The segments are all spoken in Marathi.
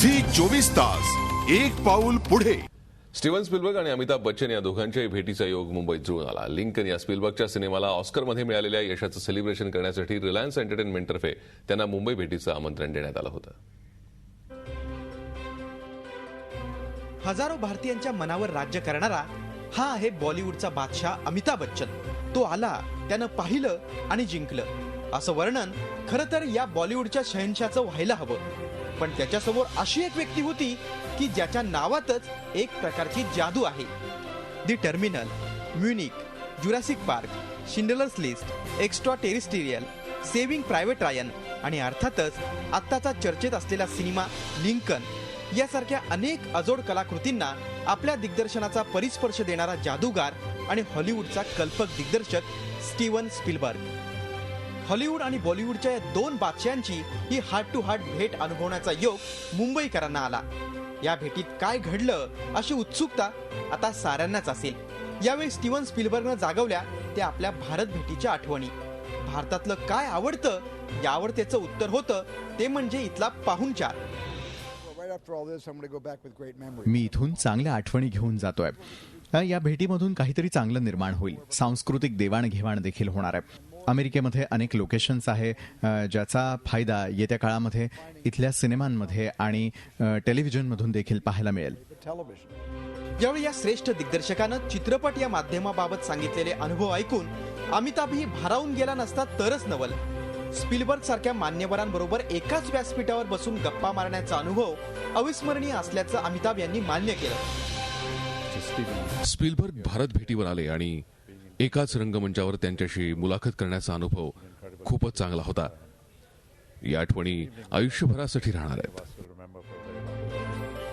झी 24 तास एक पाऊल पुढे। स्टीवन स्पीलबर्ग आणि अमिताभ बच्चन या दोघांच्याही भेटीचा योग मुंबईत जुळून आला। लिंकन या स्पीलबर्गच्या सिनेमाला ऑस्करमध्ये मिळालेल्या यशाचं सेलिब्रेशन करण्यासाठी रिलायन्स एंटरटेनमेंटतर्फे त्यांना मुंबई भेटीचं आमंत्रण देण्यात आलं होतं। हजारो भारतीयांच्या मनावर राज्य करणारा हा आहे बॉलिवूडचा बादशाह अमिताभ बच्चन। तो आला, त्यानं पाहिलं आणि जिंकलं असं वर्णन खरं तर या बॉलिवूडच्या शहंशाचं व्हायला हवं। पण त्याच्यासमोर अशी एक व्यक्ती होती की ज्याच्या नावातच एक प्रकारची जादू आहे। The Terminal, Munich, Jurassic Park, Schindler's List, Extra Terrestrial, Saving Private Ryan आणि अर्थातच आत्ताचा चर्चेत असलेला सिनेमा लिंकन यासारख्या अनेक अजोड कलाकृतींना आपल्या दिग्दर्शनाचा परिस्पर्श देणारा जादूगार आणि हॉलिवूडचा कल्पक दिग्दर्शक स्टीवन स्पीलबर्ग। हॉलिवूड आणि बॉलिवूडच्या या दोन बादशाहांची ही हार्ट टू हार्ट भेट अनुभवण्याचा योग मुंबईकरांना आला। या भेटीत काय घडलं अशी उत्सुकता आता साऱ्यांनाच असेल। यावेळी स्टीवन स्पीलबर्गनं जागवल्या त्या आपल्या भारत भेटीच्या आठवणी। भारतातलं काय आवडतं यावर त्याचं उत्तर होतं ते म्हणजे इथला पाहुणचार। मी इथून चांगल्या आठवणी घेऊन जातोय। या भेटीमधून काहीतरी चांगलं निर्माण होईल। सांस्कृतिक देवाणघेवाण देखील होणार आहे। अमेरिकेमध्ये अनेक लोकेशन्स आहे ज्याचा फायदा येत्या काळामध्ये इथल्या सिनेमांमध्ये आणि टेलिव्हिजनमधून देखील पाहायला मिळेल। यावेळी या श्रेष्ठ दिग्दर्शकानं चित्रपट या माध्यमाबाबत सांगितलेले अनुभव ऐकून अमिताभही भारावून गेला नसता तरच नवल। स्पीलबर्ग सारख्या मान्यवरांबरोबर एकाच व्यासपीठावर बसून गप्पा मारण्याचा अनुभव अविस्मरणीय असल्याचं अमिताभ यांनी मान्य केलं। स्पीलबर्ग भारत भेटीवर आले आणि एकाच रंगमंचावर त्यांच्याशी मुलाखत करण्याचा अनुभव खूपच चांगला होता। या आठवणी आयुष्यभरासाठी राहणार आहेत।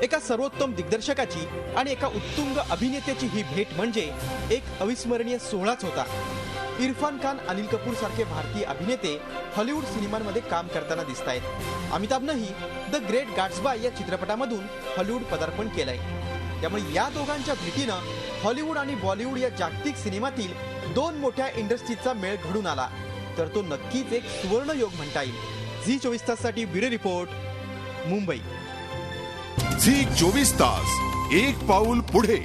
एका सर्वोत्तम दिग्दर्शकाची आणि एका उत्तुंग अभिनेत्याची ही भेट म्हणजे एक अविस्मरणीय सोहळाच होता। इरफान खान, अनिल कपूर सारखे भारतीय अभिनेते हॉलिवूड सिनेमांमध्ये काम करताना दिसतायत। अमिताभनंही द ग्रेट गॅट्सबी या चित्रपटामधून हॉलिवूड पदार्पण केलंय। त्यामुळे या दोघांच्या भेटीनं हॉलिवूड आणि बॉलिवूड या जागतिक सिनेमातील दोन मोठ्या इंडस्ट्रीजचा मेळ घडून आला तर तो नक्कीच एक सुवर्ण योग म्हणता येईल। झी 24 ताससाठी ब्युरो रिपोर्ट, मुंबई। झी 24 तास एक पाऊल पुढे।